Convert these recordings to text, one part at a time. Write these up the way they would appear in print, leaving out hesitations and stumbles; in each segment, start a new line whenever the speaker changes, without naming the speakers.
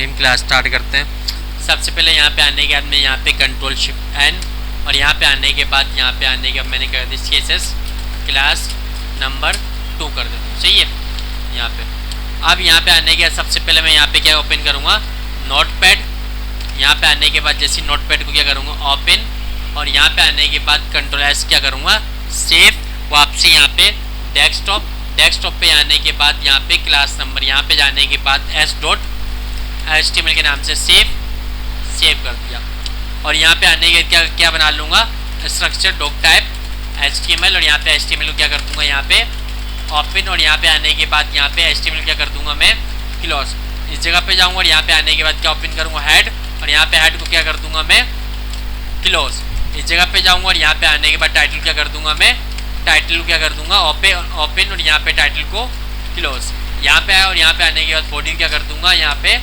रहीम class start करते हैं। सबसे पहले यहाँ पे आने के बाद मैं यहाँ पे कंट्रोल शिफ्ट एन और यहाँ पे आने के बाद यहाँ पे आने के बाद मैंने कर दी CSS क्लास नंबर 2 कर देता हूँ। सही है। यहाँ पे अब यहाँ पे आने के बाद सबसे पहले मैं यहाँ पे क्या ओपन करूँगा, नोटपैड। यहाँ पे आने के बाद जैसे नोटपैड को क्या करूँगा, ओपन, और यहाँ पे आने के बाद कंट्रोल एस क्या करूँगा, सेव। वापसी यहाँ पे डेस्कटॉप पे आने के बाद यहाँ पे क्लास नंबर, यहाँ पे जाने के बाद s.html के नाम से सेव कर दिया। और यहाँ पे आने के क्या बना लूँगा, स्ट्रक्चर डॉक टाइप HTML, और यहाँ पे HTML को क्या कर दूँगा, यहाँ पे ओपन, और यहाँ पे आने के बाद यहाँ पे HTML क्या कर दूँगा मैं, क्लोज। इस जगह पे जाऊँगा और यहाँ पे आने के बाद क्या ओपन करूँगा, हेड, और यहाँ पे हेड को क्या कर दूँगा मैं, क्लोज। इस जगह पे जाऊँगा और यहाँ पे आने के बाद टाइटल क्या कर दूँगा मैं, टाइटल को क्या कर दूँगा ओपन, और यहाँ पे टाइटल को क्लोज। यहाँ पे और यहाँ पे आने के बाद बॉडी क्या कर दूँगा, यहाँ पे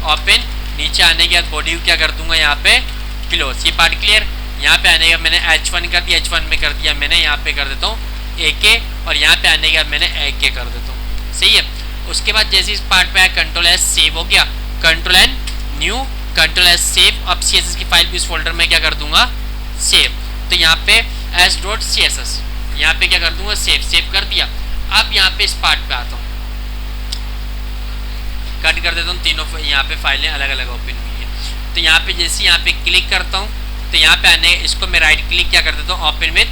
ओपन, नीचे आने के बाद बॉडी को क्या कर दूँगा, यहाँ पे क्लोज। ये पार्ट क्लियर। यहाँ पे आने के बाद मैंने H1 कर दिया, H1 में कर दिया मैंने, यहाँ पे कर देता हूँ AK, और यहाँ पे आने के बाद मैंने AK कर देता हूँ। सही है। उसके बाद जैसे इस पार्ट पे आया कंट्रोल एस सेव हो गया, control N new, control S save. अब CSS की फाइल भी इस फोल्डर में क्या कर दूंगा, सेव। तो यहाँ पे s.css यहाँ पे क्या कर दूंगा, सेव कर दिया। अब यहाँ पे इस पार्ट पे आता हूँ, कट कर देता हूँ, तीनों यहाँ पे फाइलें अलग अलग ओपन हुई है। तो यहाँ पे जैसे यहाँ पे क्लिक करता हूँ तो यहाँ पे आने इसको मैं राइट क्लिक क्या कर देता हूँ, ओपन विथ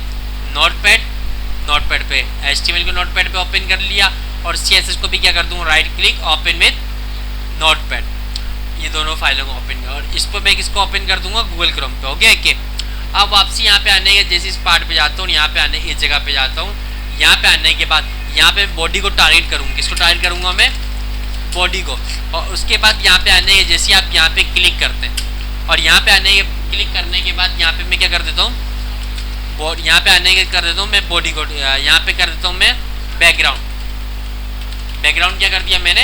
नोटपैड पे HTML को नोटपैड पे ओपन कर लिया, और CSS को भी क्या कर दूँगा, right click open with notepad, ये दोनों फाइलों को ओपन कर, और इस पर मैं किसको ओपन कर दूंगा, गूगल क्रोम पे। हो गया कि अब वापसी यहाँ पे आने के जैसे इस पार्ट पे जाता हूँ, यहाँ पे आने इस जगह पे जाता हूँ, यहाँ पे आने के बाद यहाँ पे बॉडी को टारगेट करूँगा। किसको टारगेट करूँगा मैं, बॉडी को। और उसके बाद यहाँ पे आने के जैसे आप यहाँ पे क्लिक करते हैं, और यहाँ पे आने क्लिक करने के बाद यहाँ पे मैं क्या कर देता हूँ, यहाँ पे आने के कर देता हूँ मैं बॉडी को, यहाँ पे कर देता हूँ मैं बैकग्राउंड क्या कर दिया मैंने,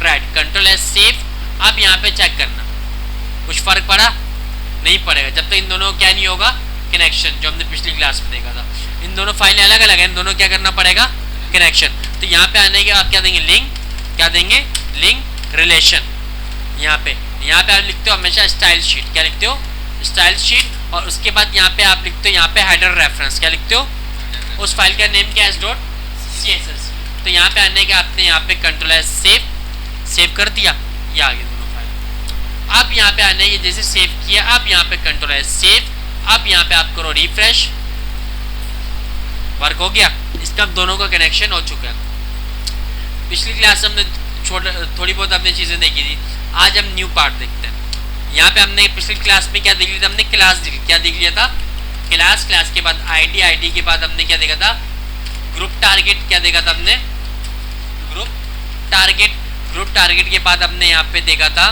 राइट, कंट्रोल एस सेव। अब यहाँ पे चेक करना कुछ फर्क पड़ा, नहीं पड़ेगा जब तक इन दोनों क्या नहीं होगा, कनेक्शन, जो हमने पिछली क्लास में देखा था। इन दोनों फाइलें अलग अलग हैं, इन दोनों क्या करना पड़ेगा, कनेक्शन। तो यहाँ पे आने के आप क्या देंगे, लिंक, क्या देंगे, लिंक रिलेशन। यहाँ पे आप लिखते हो हमेशा स्टाइल शीट, क्या लिखते हो, स्टाइल शीट। और उसके बाद यहाँ पे आप लिखते हो यहाँ पे हेडर रेफरेंस, क्या लिखते हो, उस फाइल का नेम क्या है, s.css। तो यहाँ पे आने के आपने यहाँ पे कंट्रोल एस सेव कर दिया, ये आगे दोनों फाइल। अब यहाँ पे आने के जैसे सेव किया, अब यहाँ पे कंट्रोल एस सेव। अब यहाँ पे आप करो रिफ्रेश, वर्क हो गया। इसका दोनों का कनेक्शन हो चुका है। पिछली क्लास हमने थोड़ी बहुत हमने चीज़ें देखी थी, आज हम न्यू पार्ट देखते हैं। यहाँ पे हमने पिछली क्लास में क्या देख लिया था, हमने क्लास क्या देख लिया था, क्लास के बाद आईडी के बाद हमने क्या देखा था, ग्रुप टारगेट, क्या देखा था हमने, ग्रुप टारगेट के बाद हमने यहाँ पे देखा था,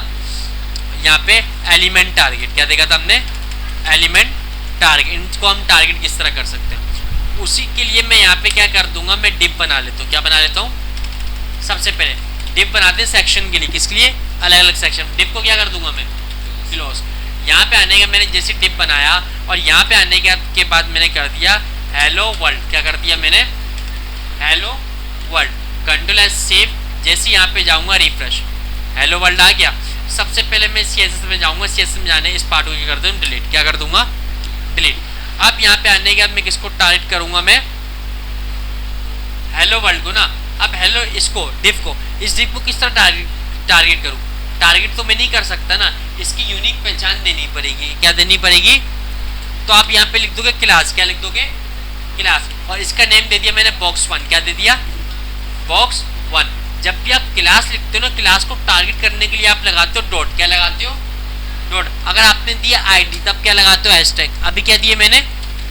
यहाँ पे एलिमेंट टारगेट, क्या देखा था हमने, एलिमेंट टारगेट। इनको हम टारगेट किस तरह कर सकते हैं, उसी के लिए मैं यहाँ पे क्या कर दूंगा, मैं डिप बना लेता हूँ। क्या बना लेता हूँ, सबसे पहले डिप बनाते हैं सेक्शन के लिए, किसके लिए, अलग अलग सेक्शन। डिप को क्या कर दूंगा मैं, क्लोज। यहाँ पे आने का मैंने जैसे डिप बनाया, और यहाँ पे आने के बाद मैंने कर दिया हेलो वर्ल्ड, क्या कर दिया मैंने, hello world, control S save. जैसे यहाँ पे जाऊँगा रिफ्रेश, हेलो वर्ल्ड आ गया। सबसे पहले मैं CSS में जाऊँगा, CSS में जाने इस पार्ट को क्या कर दूँ, डिलीट, क्या कर दूंगा, डिलीट। अब यहाँ पे आने के बाद मैं किसको टारगेट करूँगा, मैं हेलो वर्ल्ड को ना। अब हेलो इसको डिप को, इस डिप को किस तरह टारगेट करूँ, टारगेट तो मैं नहीं कर सकता ना, इसकी यूनिक पहचान देनी पड़ेगी। क्या देनी पड़ेगी, तो आप यहाँ पे लिख दोगे क्लास, क्या लिख दोगे, क्लास, और इसका नेम दे दिया मैंने box1, क्या दे दिया, box1। जब भी आप क्लास लिखते हो ना, क्लास को टारगेट करने के लिए आप लगाते हो डॉट, क्या लगाते हो, डॉट। अगर आपने दिया आईडी तब क्या लगाते हो, हैशटैग। अभी क्या दिए मैंने,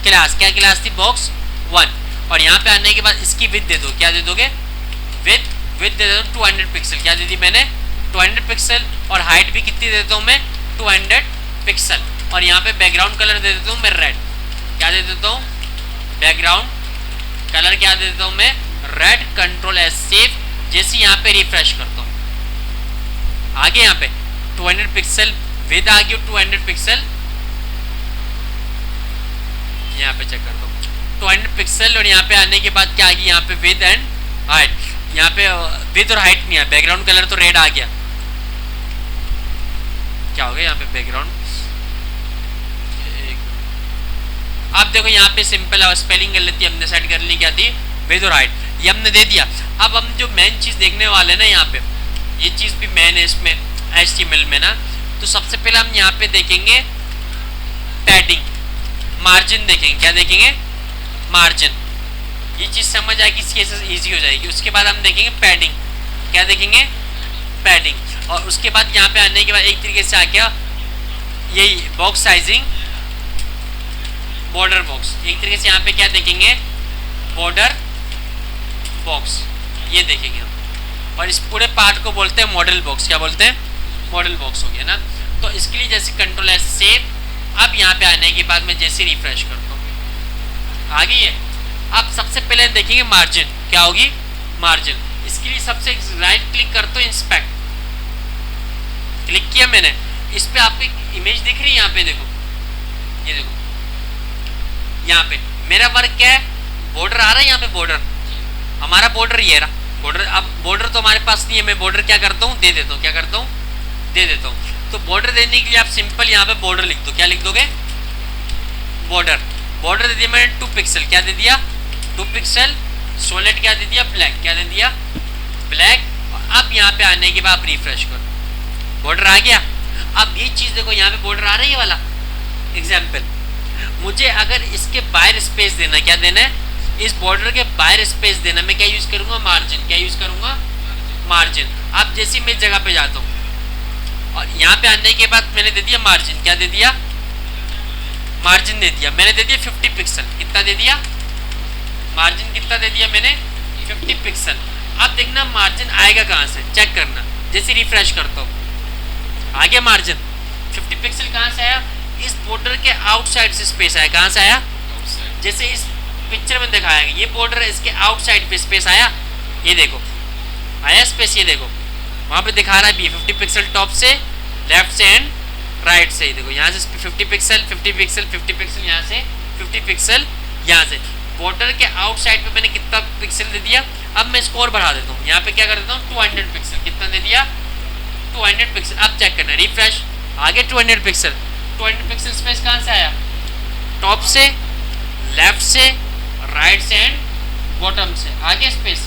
क्लास, क्या क्लास थी, box1। और यहाँ पे आने के बाद इसकी विड्थ दे दो, क्या दे दोगे, विड्थ दे दो 200 पिक्सल, क्या दे दी मैंने, 200 पिक्सल। और हाइट भी कितनी देता हूँ मैं, 200 पिक्सल। और यहाँ पे बैकग्राउंड कलर दे देता हूँ मैं रेड, क्या दे देता हूँ, बैकग्राउंड कलर क्या दे देता हूँ मैं, रेड, कंट्रोल एस सेव। जैसे यहाँ पे रिफ्रेश करता हूँ, आगे यहाँ पे 200 पिक्सल विद आ गया, 200 पिक्सल, यहाँ पे चेक करता हूँ 200 पिक्सल। और यहाँ पे आने के बाद क्या आ गया, यहाँ पे विद एंड हाइट, यहाँ पे विद और हाइट नहीं है, बैकग्राउंड कलर तो रेड आ गया, क्या हो गया यहाँ पे बैकग्राउंड। अब देखो यहाँ पे सिंपल स्पेलिंग कर लेती है, हमने सेट कर ली क्या थी, विद और हाइट, ये हमने दे दिया। अब हम जो मेन चीज़ देखने वाले हैं ना यहाँ पे, ये चीज़ भी मेन है इसमें HTML में ना, तो सबसे पहले हम यहाँ पे देखेंगे पैडिंग, मार्जिन देखेंगे। क्या देखेंगे, मार्जिन। ये चीज़ समझ आएगी, केसेस ईजी हो जाएगी। उसके बाद हम देखेंगे पैडिंग। क्या देखेंगे, पैडिंग। और उसके बाद यहाँ पे आने के बाद एक तरीके से आ गया यही बॉक्स साइजिंग, बॉर्डर बॉक्स। एक तरीके से यहाँ पे क्या देखेंगे, बॉर्डर बॉक्स, ये देखेंगे हम। और इस पूरे पार्ट को बोलते हैं मॉडल बॉक्स। क्या बोलते हैं, मॉडल बॉक्स हो गया ना। तो इसके लिए जैसे कंट्रोल एस सेव। अब यहाँ पे आने के बाद मैं जैसे रिफ्रेश करता हूँ आ गई है। अब सबसे पहले देखेंगे मार्जिन, क्या होगी, मार्जिन। इसके लिए सबसे राइट क्लिक करते हो, इंस्पेक्ट, क्लिक किया मैंने, इस पे आपको एक इमेज दिख रही है, यहाँ पे देखो, ये देखो यहाँ पे मेरा वर्क क्या है, बॉर्डर आ रहा है यहाँ पे, बॉर्डर हमारा बॉर्डर ये रहा बॉर्डर। अब बॉर्डर तो हमारे पास नहीं है, मैं बॉर्डर क्या करता हूँ, दे देता हूँ। क्या करता हूँ, दे देता हूँ। तो बॉर्डर देने के लिए आप सिंपल यहाँ पे बॉर्डर लिख दो। क्या लिख दोगे, बॉर्डर। बॉर्डर दे दिया मैंने 2 पिक्सल। क्या दे दिया, 2 पिक्सल। सॉलिड क्या दे दिया, ब्लैक। क्या दे दिया, ब्लैक। अब यहाँ पे आने के बाद रिफ्रेश करो, बॉर्डर आ गया। अब ये चीज़ देखो, यहाँ पे बॉर्डर आ रही है वाला एग्जाम्पल। मुझे अगर इसके बाहर स्पेस देना, क्या देना है, इस बॉर्डर के बाहर स्पेस देना, मैं क्या यूज करूंगा, मार्जिन। क्या यूज करूंगा, मार्जिन। अब जैसे मैं जगह पे जाता हूँ और यहाँ पे आने के बाद मैंने दे दिया मार्जिन। क्या दे दिया, मार्जिन दे दिया मैंने, दे दिया 50 पिक्सल। कितना दे दिया, मार्जिन कितना दे दिया मैंने, 50 पिक्सल। अब देखना मार्जिन आएगा कहाँ से, चेक करना। जैसे रिफ्रेश करता हूँ आ गया मार्जिन 50 पिक्सल। कहाँ से आया, इस बॉर्डर के आउटसाइड से स्पेस आया। कहाँ से आया, जैसे इस पिक्चर में दिखाया गया, ये बॉर्डर है, इसके आउटसाइड पे स्पेस आया। ये देखो आया स्पेस, ये देखो वहाँ पे दिखा रहा है भी 50 पिक्सल टॉप से, लेफ्ट से एंड राइट से। देखो यहाँ से 50 पिक्सल 50 पिक्सल 50 पिक्सल, यहाँ से 50 पिक्सल, यहाँ से बॉर्डर के आउटसाइड पे मैंने कितना पिक्सल दे दिया। अब मैं इसको और बढ़ा देता हूँ, यहाँ पे क्या कर देता हूँ 200 पिक्सल। कितना दे दिया, 200 पिक्सल। अब चेक करना, रिफ्रेश, आगे 200 पिक्सल। 200 पिक्सल स्पेस कहाँ से आया, टॉप से, लेफ्ट से, राइट से एंड बॉटम से, आगे स्पेस।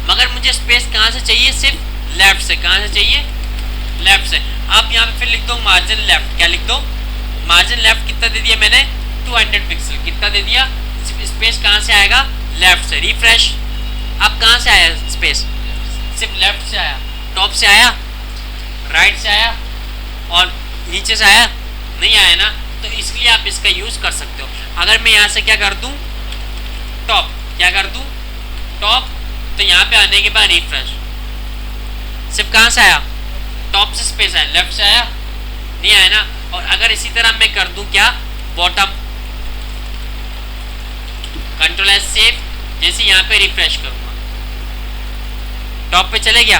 मगर मुझे स्पेस कहाँ से चाहिए, सिर्फ लेफ्ट से। कहाँ से चाहिए, लेफ्ट से। अब यहाँ पे फिर लिख दो मार्जिन लेफ्ट। क्या लिख दो, मार्जिन लेफ्ट। कितना दे दिया मैंने, 200 पिक्सल। कितना दे दिया, स्पेस कहाँ से आएगा, लेफ्ट से। रिफ्रेश, अब कहाँ से आया स्पेस, सिर्फ लेफ्ट से आया, टॉप से आया, राइट से आया और नीचे से आया नहीं आया ना। तो इसलिए आप इसका यूज़ कर सकते हो। अगर मैं यहाँ से क्या कर दूँ, टॉप, क्या कर दूँ, टॉप, तो यहाँ पे आने के बाद रिफ्रेश, सिर्फ कहाँ से आया, टॉप से स्पेस आया, लेफ्ट से आया नहीं आया ना। और अगर इसी तरह मैं कर दूँ क्या, बॉटम, कंट्रोल एस सेव। जैसे यहाँ पे रिफ्रेश करूँगा, टॉप पे चले गया,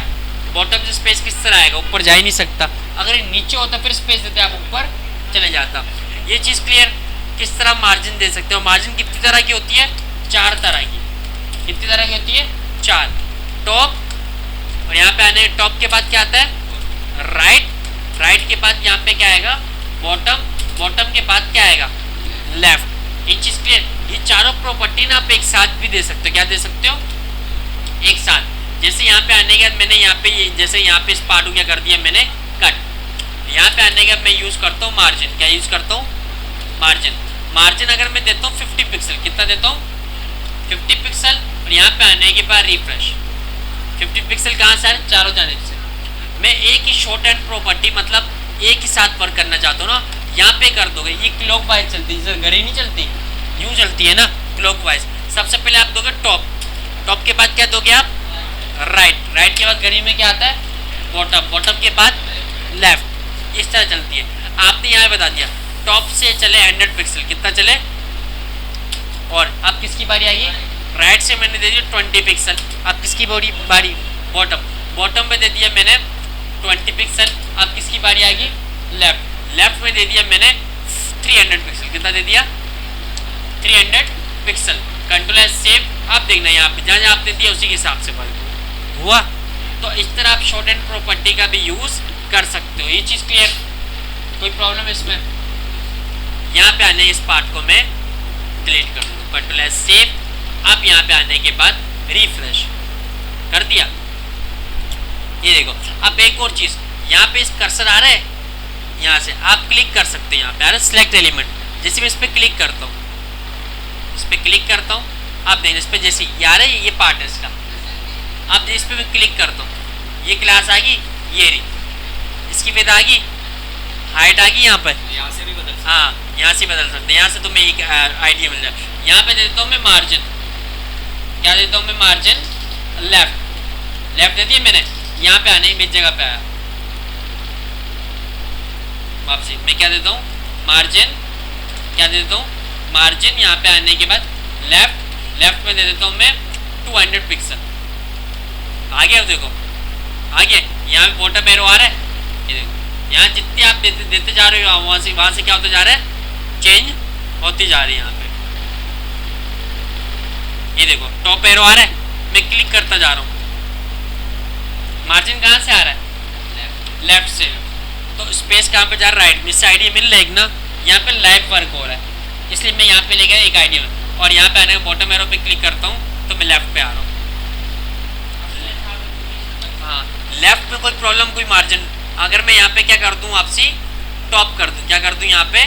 बॉटम से स्पेस किस तरह आएगा, ऊपर जा ही नहीं सकता। अगर ये नीचे होता फिर स्पेस देते आप ऊपर चले जाता। ये चीज़ क्लियर। किस तरह मार्जिन दे सकते हो, मार्जिन कितनी तरह की होती है, 4 तरह की। कितनी तरह की होती है, 4। टॉप, और यहाँ पे आने टॉप के बाद क्या आता है, राइट, राइट के बाद यहाँ पे क्या आएगा, बॉटम, बॉटम के बाद क्या आएगा, लेफ्ट। ये चीज़ क्लियर। ये चारों प्रॉपर्टी ना आप एक साथ भी दे सकते हो। क्या दे सकते हो, एक साथ। जैसे यहाँ पे आने के बाद मैंने यहाँ पे जैसे यहाँ पे इस पार्ट को क्या कर दिया मैंने, कट। यहाँ पे आने के बाद मैं यूज़ करता हूँ मार्जिन। क्या यूज़ करता हूँ, मार्जिन। मार्जिन अगर मैं देता हूँ 50 पिक्सल। कितना देता हूँ, 50 पिक्सल। और यहाँ पे आने के बाद रिफ्रेश, 50 पिक्सल कहाँ से आए, चारों जानिब से। मैं एक ही शॉर्ट एंड प्रॉपर्टी, मतलब एक ही साथ वर्क करना चाहता हूँ ना, यहाँ पे कर दोगे। ये क्लॉक वाइज चलती है, जैसे घड़ी नहीं चलती, यूँ चलती है ना क्लॉक वाइज। सबसे पहले आप दोगे टॉप, टॉप के बाद क्या दोगे आप, राइट, राइट के बाद घड़ी में क्या आता है, बॉटम, बॉटम के बाद लेफ्ट। इस तरह चलती है। आपने यहाँ बता दिया टॉप से चले 100 पिक्सल। कितना चले, और अब किसकी बारी आएगी, राइट से मैंने दे दिया 20 पिक्सल। अब किसकी बारी, बॉटम, बॉटम में दे दिया मैंने 20 पिक्सल। अब किसकी बारी आएगी, लेफ्ट, लेफ्ट में दे दिया मैंने 300 पिक्सल। कितना दे दिया, 300 पिक्सल। Control S save. आप देखना यहाँ पे जहाँ आपने दिया उसी के हिसाब से वर्क हुआ। तो इस तरह आप शॉर्ट एंड प्रॉपर्टी का भी यूज़ कर सकते हो। ये चीज़ क्लियर? कोई प्रॉब्लम है इसमें? यहाँ पे आने इस पार्ट को मैं डिलीट कर दूँ, कंट्रोल एस सेव। अब यहाँ पे आने के बाद रिफ्रेश कर दिया, ये देखो। अब एक और चीज़, यहाँ पे इस कर्सर आ रहा है, यहाँ से आप क्लिक कर सकते हैं। यहाँ पे आ रहा है सिलेक्ट एलिमेंट, जैसे मैं इस पर क्लिक करता हूँ, इस पर क्लिक करता हूँ, आप देखें इस पर जैसे ये आ रहा है, ये पार्ट है इसका। अब इस पर मैं क्लिक करता हूँ, ये क्लास आ गई, ये रही, इसकी विड्थ आ गई, हाइट आ गई। यहाँ पर
यहाँ से भी बदल सकते,
हाँ यहाँ से बदल सकते हैं। यहाँ से तुम्हें एक आइडिया मिल जाए। यहाँ पे दे देता हूँ मैं मार्जिन, क्या देता हूँ मैं मार्जिन लेफ्ट, लेफ्ट दे दिया मैंने। यहाँ पे आने मेरी जगह पे आया वापसी, मैं क्या देता हूँ मार्जिन, क्या दे देता हूँ मार्जिन। यहाँ पे आने के बाद लेफ्ट, लेफ्ट में दे देता हूँ मैं 200 पिक्सल। आ गया, देखो आ गया। यहाँ पे बॉटम एरो आ रहा है, ये देखो। यहाँ जितनी आप देते जा रहे हो वहाँ से क्या होता जा रहा है, चेंज होती जा रही है। यहाँ पे ये देखो टॉप एरो आ रहा है, मैं क्लिक करता जा रहा हूँ। मार्जिन कहाँ से आ रहा है, लेफ्ट से, तो स्पेस कहाँ पे जा रहा है, राइट में। इससे आइडिया मिल रहा है ना, यहाँ पे लाइव वर्क हो रहा है, इसलिए मैं यहाँ पे ले गया एक आइडिया में। और यहाँ पे आने के बॉटम एरो पे क्लिक करता हूँ तो मैं लेफ्ट पे आ रहा हूँ। हाँ, लेफ्ट में कोई प्रॉब्लम, कोई मार्जिन। अगर मैं यहाँ पे क्या कर दूँ आपसी, टॉप कर दूँ, क्या कर दूँ यहाँ पे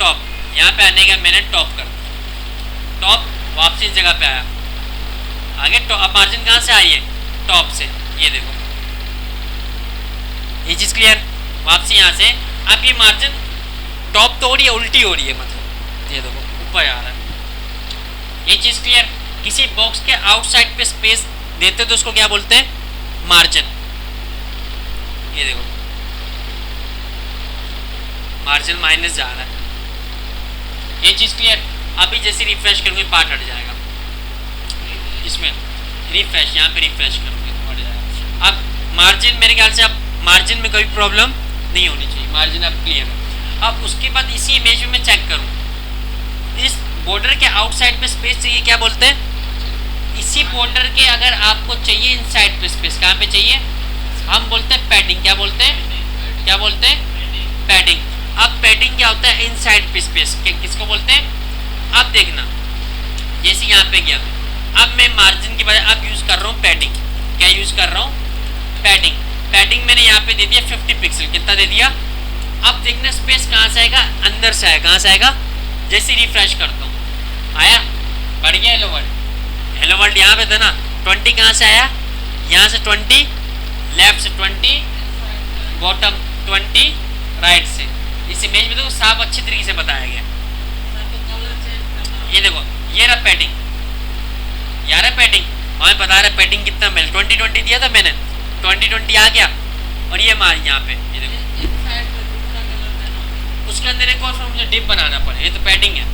टॉप। यहाँ पे आने का मैंने टॉप कर दूँ, टॉप वापसी इस जगह पे आया, आगे अब मार्जिन कहाँ से आई है, टॉप से। ये देखो ये चीज़ क्लियर, वापसी यहाँ से। अब ये मार्जिन टॉप तो हो रही है, उल्टी हो रही है, मतलब ये देखो ऊपर आ रहा है। ये चीज़ क्लियर। किसी बॉक्स के आउटसाइड पे स्पेस देते तो उसको क्या बोलते हैं, मार्जिन। ये देखो मार्जिन माइनस जा रहा है, ये चीज़ क्लियर। अभी जैसे रिफ्रेश करूँगी पार्ट हट जाएगा, इसमें रिफ्रेश, यहाँ पे रिफ्रेश करूँगी तो हट जाएगा। अब मार्जिन मेरे ख्याल से अब मार्जिन में कोई प्रॉब्लम नहीं होनी चाहिए, मार्जिन अब क्लियर है। अब उसके बाद इसी इमेज में मैं चेक करूँ, इस बॉर्डर के आउटसाइड में स्पेस चाहिए, क्या बोलते हैं, इसी बॉर्डर के अगर आपको चाहिए इनसाइड पे स्पेस, कहाँ पे चाहिए, हम बोलते हैं पैडिंग। क्या बोलते हैं, क्या बोलते हैं, पैडिंग। अब पैडिंग क्या होता है, इनसाइड पे स्पेस, किसको बोलते हैं। अब देखना, जैसे यहाँ पे गया, अब मैं मार्जिन की बजाय अब यूज़ कर रहा हूँ पैडिंग। क्या यूज़ कर रहा हूँ, पैडिंग। पैडिंग मैंने यहाँ पे दे दिया 50 पिक्सल, कितना दे दिया। अब देखना स्पेस कहाँ से आएगा, अंदर से आएगा, कहाँ से आएगा, जैसे रिफ्रेश करता हूँ आया, बढ़ गया हेलो वर्ल्ड। हेलो वर्ल्ड यहाँ पे था ना, 20 कहाँ से आया, यहाँ से 20 लेफ्ट से, 20 बॉटम, 20 राइट से। इस इमेज में तो साफ अच्छी तरीके से बताया गया। ये देखो ये रहा पैडिंग, यार है पैडिंग, हमें बता रहा है पैडिंग कितना मिल, 20 दिया था मैंने, 20 आ गया। और ये हमारे यहाँ पे ये देखो, उसके अंदर एक और मुझे डिप बनाना पड़े, ये तो पैडिंग है।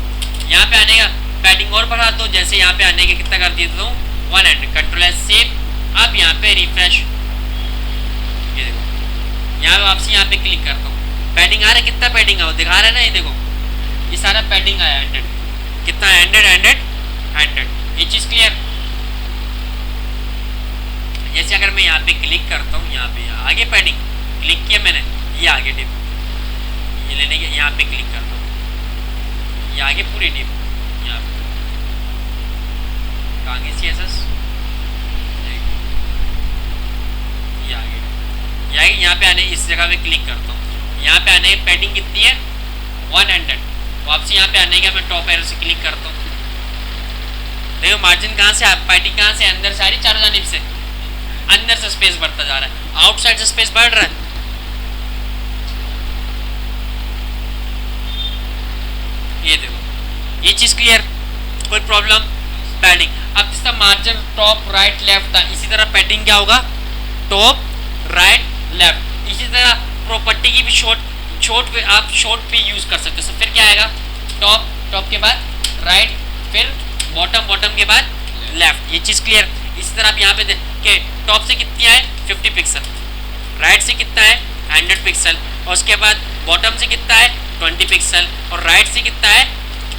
यहाँ पे आने का पैडिंग और बढ़ा दो, जैसे यहाँ पे आने के कितना कर दिया तो 100, कंट्रोल एस सेव। अब यहाँ पे रिफ्रेश, ये देखो यहाँ पे वापसी यहाँ पे क्लिक करता हूँ, पैडिंग आ रहा है, कितना पैडिंग है वो दिखा रहा है ना, ये देखो ये सारा पैडिंग आया 100, कितना 100। ये चीज़ क्लियर। जैसे अगर मैं यहाँ पे क्लिक करता हूँ, यहाँ पे आगे पैडिंग क्लिक किया मैंने, ये आगे डिप, ये लेने के यहाँ पे क्लिक करता हूँ, ये आगे पूरी डिप, यहाँ पे आगे CSS, ये आगे यहाँ पे आने इस जगह पे क्लिक करता हूँ, यहाँ पे आने पैडिंग कितनी है 100। वापसी यहाँ पे आने का मैं टॉप एरो से क्लिक करता हूँ, देखो मार्जिन कहाँ से, पैडिंग कहाँ से, अंदर से आ रही, चारों जानिब से अंदर से स्पेस बढ़ता जा रहा है, आउटसाइड से स्पेस बढ़ रहा है। ये देखो ये चीज़ क्लियर, कोई प्रॉब्लम। पैडिंग अब जिसका मार्जिन टॉप राइट लेफ्ट था, इसी तरह पैडिंग क्या होगा, टॉप राइट लेफ्ट। इसी तरह प्रॉपर्टी की भी शॉर्ट पे आप शॉर्ट पे यूज़ कर सकते हो। फिर क्या आएगा, टॉप के बाद राइट, फिर बॉटम के बाद लेफ्ट। ये चीज़ क्लियर। इसी तरह आप यहाँ पे के टॉप से कितनी आए 50 पिक्सल, राइट से कितना है 100 पिक्सल, और उसके बाद बॉटम से कितना है 20 पिक्सल, और राइट से कितना है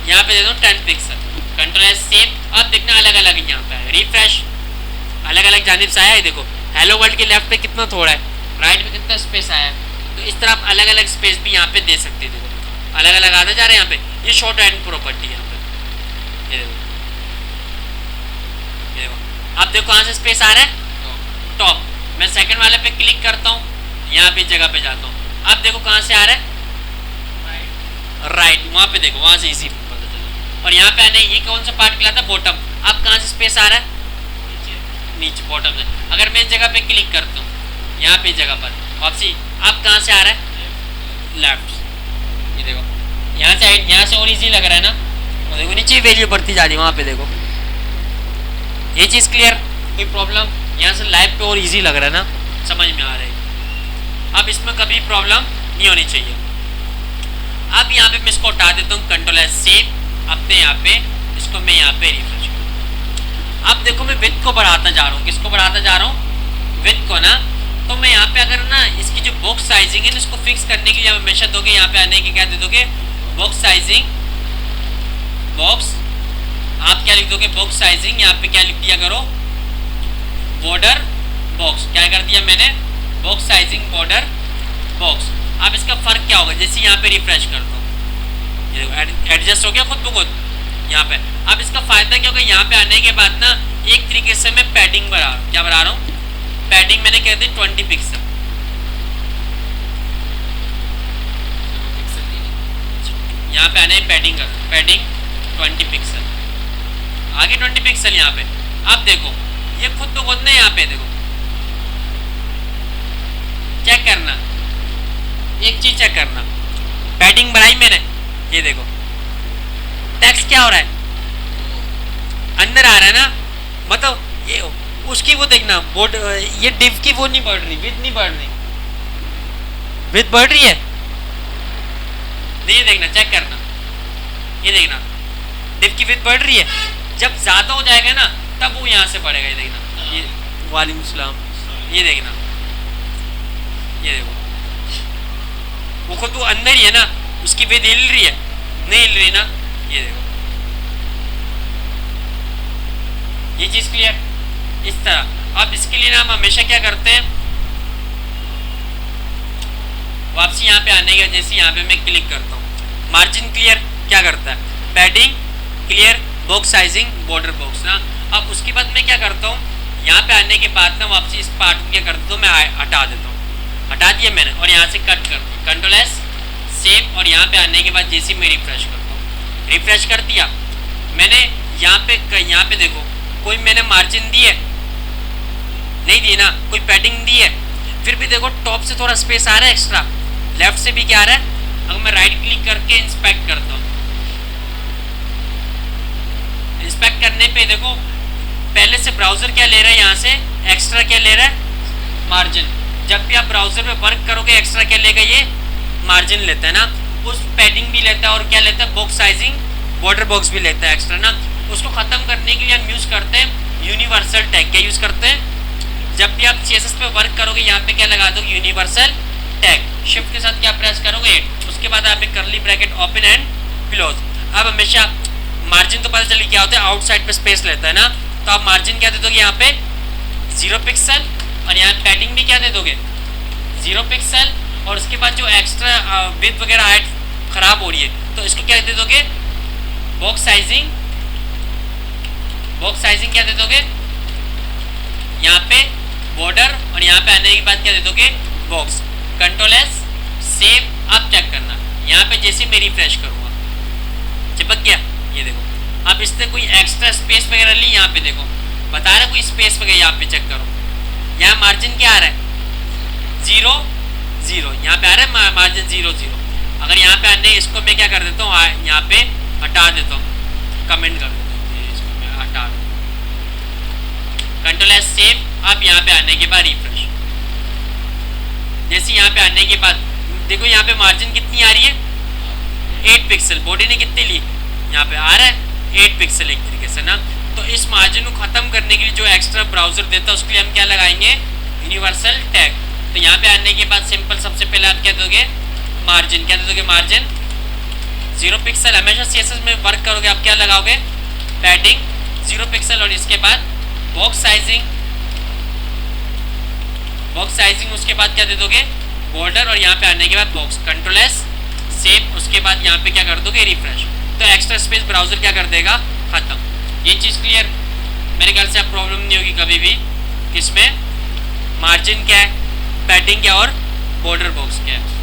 यहाँ पे दे दो 10 पिक्सल। Control S save. अब देखना अलग अलग यहाँ पे है, रिफ्रेश अलग अलग जानिब से आया है। देखो हेलो वर्ल्ड के लेफ्ट पे कितना थोड़ा है, राइट में कितना स्पेस आया है, तो इस तरह आप अलग अलग स्पेस भी यहाँ पे दे सकते हैं। देखो अलग अलग आते जा रहे हैं यहाँ पे, ये शॉर्ट हैंड प्रॉपर्टी है यहाँ पे। ये देखो, ये देखो आप देखो कहाँ से स्पेस आ रहा है, टॉप। मैं सेकंड वाले पे क्लिक करता हूँ, यहाँ पे जगह पे जाता हूँ, अब देखो कहाँ से आ रहा है, राइट। वहाँ पे देखो, वहाँ से इजी पता चला। और यहाँ पे आने ये कौन सा पार्ट कहलाता है, बॉटम। अब कहाँ से स्पेस आ रहा है, नीचे बॉटम से। अगर मैं इस जगह पे क्लिक करता हूँ, यहाँ पे जगह पर वापसी, अब कहाँ से आ रहा है, लेफ्ट। ये देखो यहाँ से और इजी लग रहा है ना, और देखो नीचे वैल्यू बढ़ती जा रही है, वहाँ पे देखो। ये चीज़ क्लियर, कोई प्रॉब्लम? यहाँ से लाइव पे और इजी लग रहा है ना, समझ में आ रहा है। अब इसमें कभी प्रॉब्लम नहीं होनी चाहिए। अब यहाँ पे मैं इसको हटा देता हूँ, कंट्रोल एस सेव। अपने यहाँ पे इसको मैं यहाँ पे रिफ्रेश करूँ। अब देखो मैं विड्थ को बढ़ाता जा रहा हूँ। किसको बढ़ाता जा रहा हूँ, विड्थ को ना। तो मैं यहाँ पे अगर ना इसकी जो बॉक्स साइजिंग है इसको फिक्स करने के लिए हमेशा दोगे, यहाँ पे आने के क्या दे दोगे, बॉक्स साइजिंग, बॉक्स। आप क्या लिख दोगे, बॉक्स साइजिंग। यहाँ पे क्या लिख दिया करो, बॉर्डर बॉक्स। क्या कर दिया मैंने, बॉक्स साइजिंग बॉर्डर बॉक्स। अब इसका फर्क क्या होगा, जैसे यहाँ पे रिफ्रेश करता हूँ, ये देखो एडजस्ट हो गया खुद ब खुद यहाँ पे। अब इसका फायदा क्या होगा, यहाँ पे आने के बाद ना एक तरीके से मैं पैडिंग बढ़ा रहा हूँ। क्या बढ़ा रहा हूँ, पैडिंग मैंने कह दी 20 पिक्सल। यहाँ पे आने पैडिंग कर, पैडिंग 20 पिक्सल, आगे 20 पिक्सल यहाँ पे। अब देखो ये खुद तो खुद नहीं, यहाँ पे देखो चेक करना, एक चीज चेक करना, पैडिंग बढ़ाई मैंने, ये देखो टेक्स्ट क्या हो रहा है, अंदर आ रहा है ना। मतलब ये उसकी वो देखना, बोर्ड ये डिव की वो नहीं बढ़ रही, विड्थ नहीं बढ़ रही, विड्थ बढ़ रही है नहीं, देखना चेक करना, ये देखना डिव की विड्थ बढ़ रही है। जब ज्यादा हो जाएगा ना तब वो यहाँ से बढ़ेगा, ये देखना, ये वालेकुम सलाम, ये देखना, ये देखो वो खुद तो अंदर ही है ना, उसकी विड्थ हिल रही है, नहीं हिल रही ना, ये देखो। ये चीज क्लियर, इस तरह। अब इसके लिए ना हम हमेशा क्या करते हैं, वापसी यहाँ पे आने के जैसे यहाँ पे मैं क्लिक करता हूँ, मार्जिन क्लियर क्या करता है, padding clear, box sizing border box ना। अब उसके बाद मैं क्या करता हूँ, यहाँ पे आने के बाद ना वापसी इस पार्ट को क्या करता हूँ, मैं हटा देता हूँ, हटा दिया मैंने, और यहाँ से कट करता हूँ, कंट्रोल एस सेव। और यहाँ पे आने के बाद जैसे मैं रिफ्रेश करता हूँ, रिफ्रेश कर दिया मैंने। यहाँ पे देखो कोई मैंने मार्जिन दी है नहीं दी ना, कोई पैडिंग दी है, फिर भी देखो टॉप से थोड़ा स्पेस आ रहा है एक्स्ट्रा, लेफ्ट से भी क्या आ रहा है। अगर मैं राइट क्लिक करके इंस्पेक्ट करता हूँ, इंस्पेक्ट करने पे देखो पहले से ब्राउजर क्या ले रहा है, यहाँ से एक्स्ट्रा क्या ले रहा है, मार्जिन। जब भी आप ब्राउजर में वर्क करोगे एक्स्ट्रा क्या लेगा, ये मार्जिन लेता है ना, उस पैडिंग भी लेता है, और क्या लेता है, बॉक्स साइजिंग बॉर्डर बॉक्स भी लेता है एक्स्ट्रा ना। उसको खत्म करने के लिए हम यूज करते हैं यूनिवर्सल टैग। क्या यूज करते हैं, जब भी आप CSS पे वर्क करोगे यहाँ पे क्या लगा दोगे, यूनिवर्सल टैग। शिफ्ट के साथ क्या प्रेस करोगे, उसके बाद आप एक curly bracket open and close. अब हमेशा मार्जिन तो पता चलिए क्या होता है, आउटसाइड पे स्पेस लेता है ना, तो आप मार्जिन क्या दे दोगे यहाँ पे 0 पिक्सल, और यहाँ पैडिंग भी क्या दे दोगे 0 पिक्सल। और उसके बाद जो एक्स्ट्रा विड्थ वगैरह हाइट खराब हो रही है तो इसको क्या दे दोगे, बॉक्स साइजिंग, बॉक्स साइजिंग क्या दे दोगे यहाँ पे बॉर्डर, और यहाँ पे आने के बाद क्या दे दोगे, बॉक्स। Control S save. अब चेक करना, यहाँ पे जैसे मैं रिफ्रेश करूँगा चिपक गया, ये देखो। अब इसने कोई एक्स्ट्रा स्पेस वगैरह ली, यहाँ पे देखो बता रहा है कोई स्पेस वगैरह, यहाँ पे चेक करो, यहाँ मार्जिन क्या आ रहा है 0 0, यहाँ पे आ रहा है मार्जिन 0 0। अगर यहाँ पे आने इसको मैं क्या कर देता हूँ, यहाँ पे हटा देता हूँ, कमेंट कर देता हूँ, इसको मैं हटा दूँ, कंट्रोल एस सेव। अब यहाँ पे आने के बाद रिफ्रेश, जैसे यहाँ पे आने के बाद देखो यहाँ पे मार्जिन कितनी आ रही है 8 पिक्सल, बॉडी ने कितनी ली, यहाँ पे आ रहा है 8 पिक्सल एक तरीके से ना। तो इस मार्जिन को खत्म करने के लिए जो एक्स्ट्रा ब्राउजर देता है उसके लिए हम क्या लगाएंगे, यूनिवर्सल टैग। तो यहाँ पे आने के बाद सिंपल सबसे पहले आप क्या दोगे, मार्जिन क्या दे दोगे, मार्जिन 0 पिक्सल। हमेशा CSS में वर्क करोगे आप क्या लगाओगे, पैडिंग 0 पिक्सल, और इसके बाद बॉक्स साइजिंग, बॉक्स साइजिंग, उसके बाद क्या दे दोगे बॉर्डर और यहाँ पे आने के बाद बॉक्स, कंट्रोल एस सेव, उसके बाद यहाँ पे क्या कर दोगे रिफ्रेश, तो एक्स्ट्रा स्पेस ब्राउजर क्या कर देगा, खत्म। ये चीज़ क्लियर, मेरे ख्याल से अब प्रॉब्लम नहीं होगी कभी भी किसमें, मार्जिन क्या है, पैडिंग क्या और बॉर्डर बॉक्स क्या है।